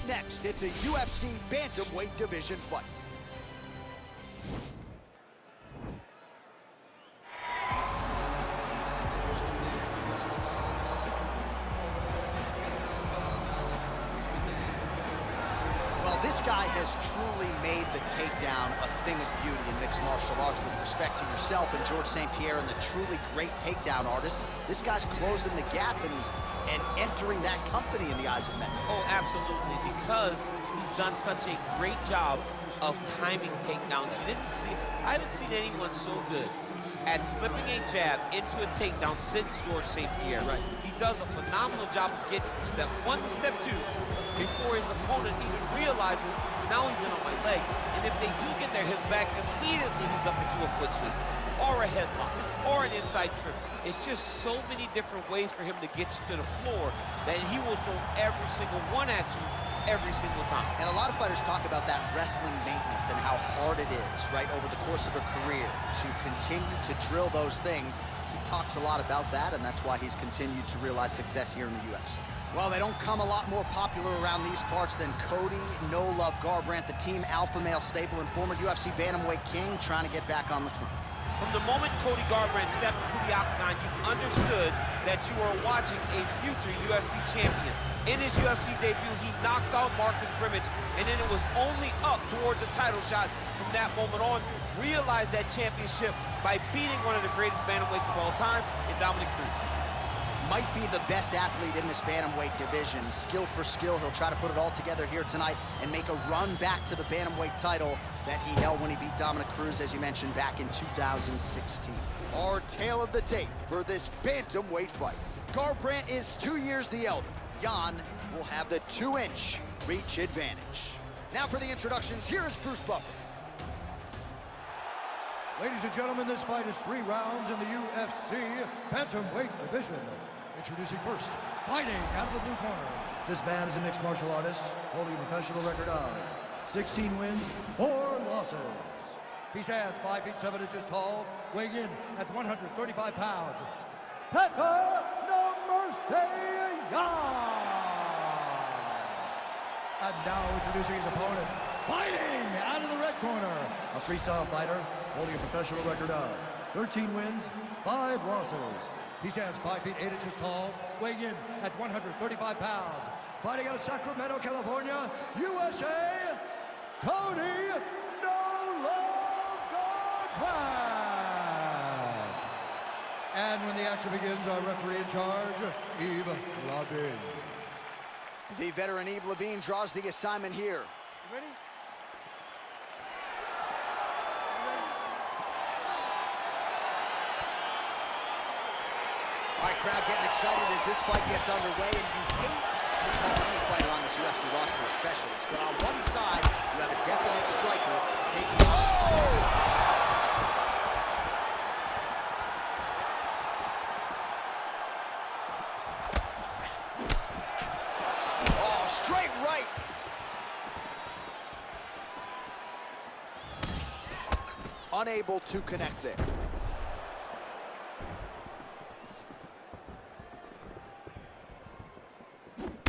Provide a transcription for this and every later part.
next, it's a UFC bantamweight division fight. Well, this guy has truly made the takedown a thing of beauty in mixed martial arts. With respect to yourself and George St. Pierre and the truly great takedown artists, this guy's closing the gap and entering that company in the eyes of men. Oh, absolutely, because he's done such a great job of timing takedowns. I haven't seen anyone so good at slipping a jab into a takedown since George St. Pierre. Right. He does a phenomenal job of getting from step 1 to step 2 before his opponent even realizes now he's in on my leg. And if they do get their hips back, immediately he's up into a foot sweep or a headlock or an inside trip. It's just so many different ways for him to get you to the floor that he will throw every single one at you every single time. And a lot of fighters talk about that wrestling maintenance and how hard it is, right, over the course of a career to continue to drill those things. He talks a lot about that, and that's why he's continued to realize success here in the UFC. Well, they don't come a lot more popular around these parts than Cody No Love Garbrandt, the team alpha male staple and former UFC bantamweight king, trying to get back on the throne. From the moment Cody Garbrandt stepped into the octagon, you understood that you were watching a future UFC champion. In his UFC debut, he knocked out Marcus Brimage, and then it was only up towards the title shot from that moment on. Realized that championship by beating one of the greatest bantamweights of all time in Dominic Cruz. Might be the best athlete in this bantamweight division. Skill for skill, he'll try to put it all together here tonight and make a run back to the bantamweight title that he held when he beat Dominic Cruz, as you mentioned, back in 2016. Our tale of the tape for this bantamweight fight. Garbrandt is 2 years the elder. Jan will have the 2-inch reach advantage. Now for the introductions, here's Bruce Buffer. Ladies and gentlemen, this fight is 3 rounds in the UFC bantamweight division. Introducing first, fighting out of the blue corner. This man is a mixed martial artist, holding a professional record of 16 wins, 4 losses. He stands 5 feet 7 inches tall, weighing in at 135 pounds. Petter No Mercy Jan! And now introducing his opponent, fighting out of the red corner. A freestyle fighter, holding a professional record of 13 wins, 5 losses. He stands 5 feet 8 inches tall, weighing in at 135 pounds. Fighting out of Sacramento, California, USA, Cody No Love Garbrandt. And when the action begins, our referee in charge, Yves Levine. The veteran Yves Levine draws the assignment here. You ready? All right, crowd getting excited as this fight gets underway, and you hate to call any fighter on this UFC roster a specialist, but on one side, you have a definite striker taking... Oh! Oh, straight right! Unable to connect there.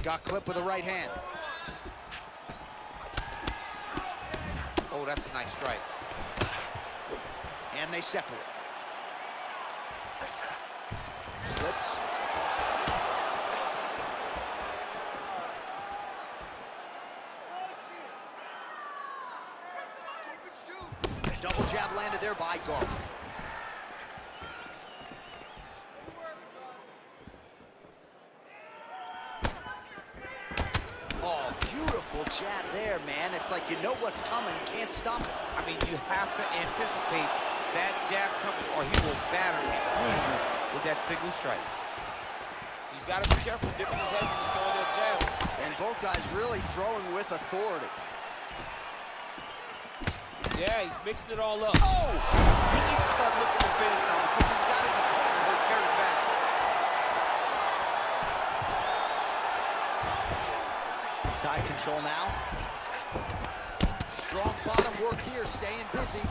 Got clipped with the right hand. Oh, that's a nice strike. And they separate. Slips. Double jab landed there by Garbrandt. Jab there, man. It's like you know what's coming, can't stop it. I mean, you have to anticipate that jab coming or he will batter and cruise you with that single strike. He's got to be careful dipping his head when he's throwing that jab. And both guys really throwing with authority. Yeah, he's mixing it all up. Oh! He needs to start looking to finish now because he's got his opponent carried back. Side control now. Strong bottom work here, staying busy.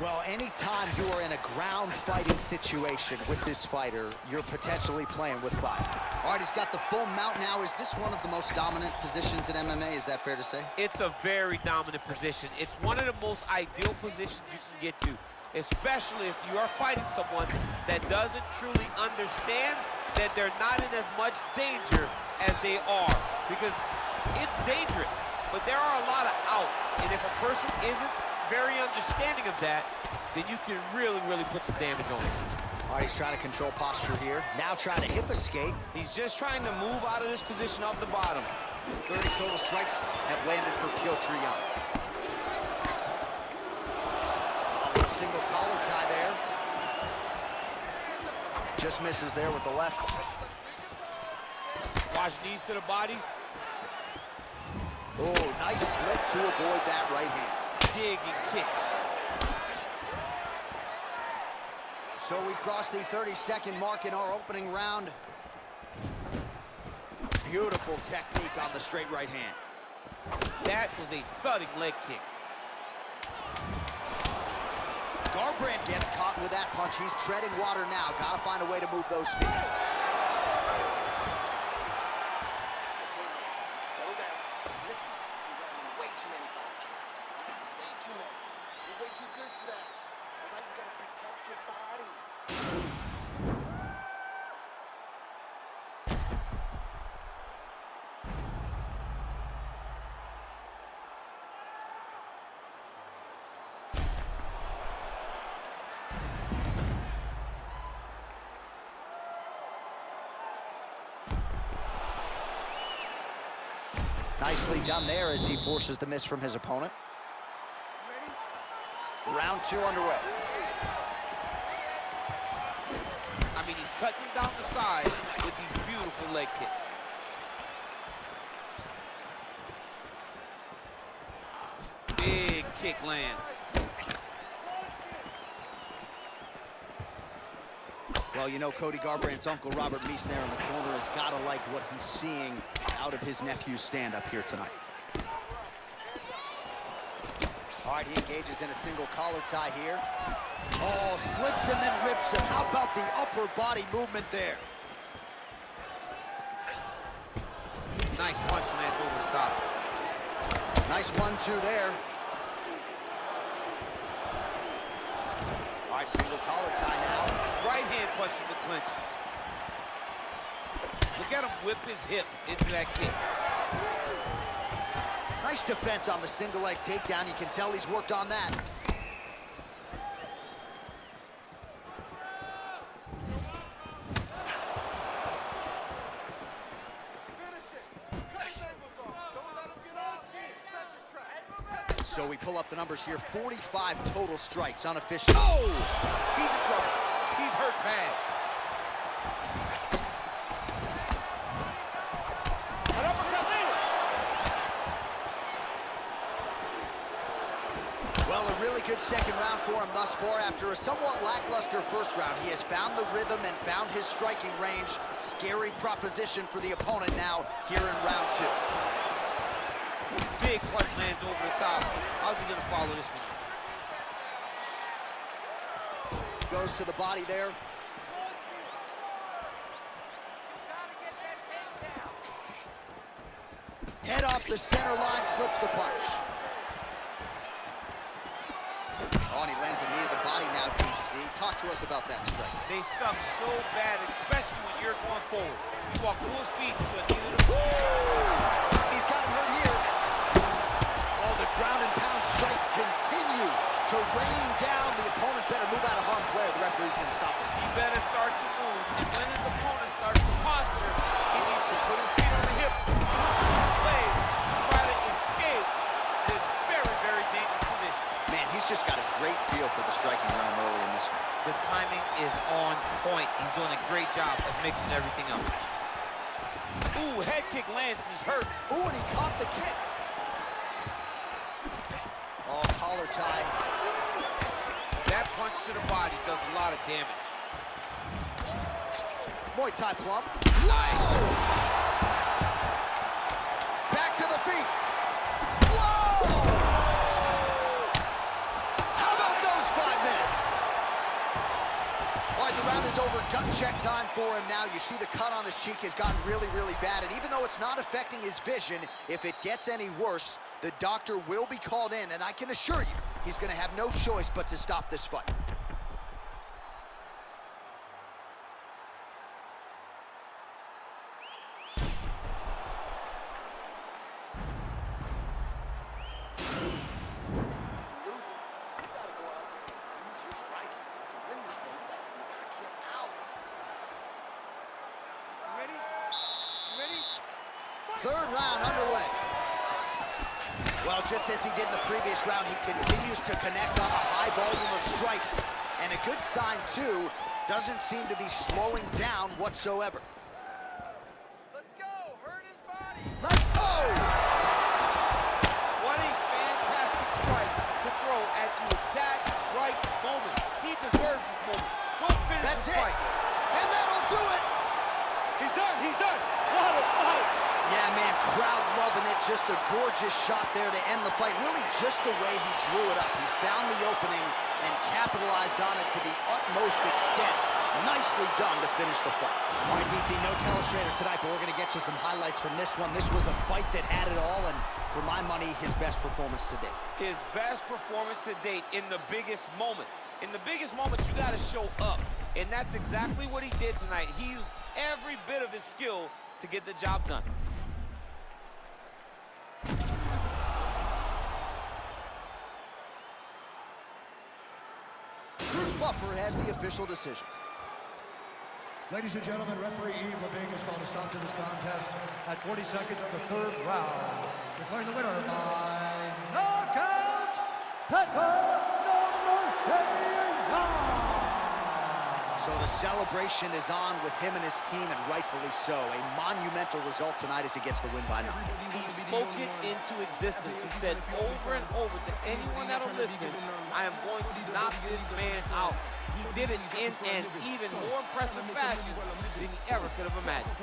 Well, anytime you are in a ground fighting situation with this fighter, you're potentially playing with fire. All right, he's got the full mount now. Is this one of the most dominant positions in MMA? Is that fair to say? It's a very dominant position. It's one of the most ideal positions you can get to, especially if you are fighting someone that doesn't truly understand that they're not in as much danger as they are. Because it's dangerous, but there are a lot of outs. And if a person isn't very understanding of that, then you can really, really put some damage on him. All right, he's trying to control posture here. Now trying to hip escape. He's just trying to move out of this position off the bottom. 30 total strikes have landed for Piotr Jan. Single collar tie there. Just misses there with the left. Watch knees to the body. Oh, nice slip to avoid that right hand. Dig and kick. So we cross the 30-second mark in our opening round. Beautiful technique on the straight right hand. That was a thudding leg kick. Garbrandt gets caught with that punch. He's treading water now. Gotta find a way to move those feet. Settle down. Listen, he's having way too many body shots. Way too many. You're way too good for that. All right, you gotta protect your body. Nicely done there as he forces the miss from his opponent. Round 2 underway. I mean, he's cutting down the side with these beautiful leg kicks. Big kick lands. Well, you know, Cody Garbrandt's uncle, Robert Meese, there in the corner, has got to like what he's seeing out of his nephew's stand-up here tonight. All right, he engages in a single collar tie here. Oh, slips and then rips him. How about the upper body movement there? Nice punch lands over the top. Nice 1-2 there. All right, single collar tie now. Right hand punch from the clinch. Look at him whip his hip into that kick. Nice defense on the single leg takedown. You can tell he's worked on that. So we pull up the numbers here. 45 total strikes, unofficial. Oh! He's in trouble. He's hurt bad. An uppercut later. Well, a really good second round for him thus far. After a somewhat lackluster first round, he has found the rhythm and found his striking range. Scary proposition for the opponent now here in round 2. Big punch lands over the top. How's he gonna follow this one? Goes to the body there. Head off the center line, slips the punch. Oh, and he lands a knee to the body now, DC. Talk to us about that strike. They suck so bad, especially when you're going forward. You walk full speed to a knee to the body. He's got him hurt here. Oh, the ground and pound strikes continue to rain down. The opponent better move out of harm's way. The referee's going to stop this. He better start to move, and when his opponent starts to posture, he needs to put his feet on the hip, leg, try to escape this very, very dangerous position. Man, he's just got a great feel for the striking realm early in this one. The timing is on point. He's doing a great job of mixing everything up. Ooh, head kick lands and he's hurt. Ooh, and he caught the kick. Oh, collar tie. That punch to the body does a lot of damage. Muay Thai plum. Whoa! Back to the feet. Whoa! How about those 5 round is over. Gut check time for him now. You see the cut on his cheek has gotten really, really bad. And even though it's not affecting his vision, if it gets any worse, the doctor will be called in. And I can assure you, he's going to have no choice but to stop this fight. Third round underway. Well, just as he did in the previous round, he continues to connect on a high volume of strikes. And a good sign, too, doesn't seem to be slowing down whatsoever. Let's go. Hurt his body. Let's go! What a fantastic strike to throw at the exact right moment. He deserves this moment. Go finish That's this it. fight. And that'll do it. He's done. He's done. What a fight. Yeah, man, crowd loving it. Just a gorgeous shot there to end the fight. Really just the way he drew it up. He found the opening and capitalized on it to the utmost extent. Nicely done to finish the fight. All right, DC, no telestrator tonight, but we're going to get you some highlights from this one. This was a fight that had it all, and for my money, his best performance to date. His best performance to date in the biggest moment. In the biggest moment, you got to show up. And that's exactly what he did tonight. He used every bit of his skill to get the job done. Bruce Buffer has the official decision. Ladies and gentlemen, referee Yves Leving has called a stop to this contest at 40 seconds of the third round, declaring the winner by knockout, Pepper So the celebration is on with him and his team, and rightfully so. A monumental result tonight as he gets the win by knockout. He spoke it into existence. He said over and over to anyone that'll listen, I am going to knock this man out. He did it in an even more impressive fashion than he ever could have imagined.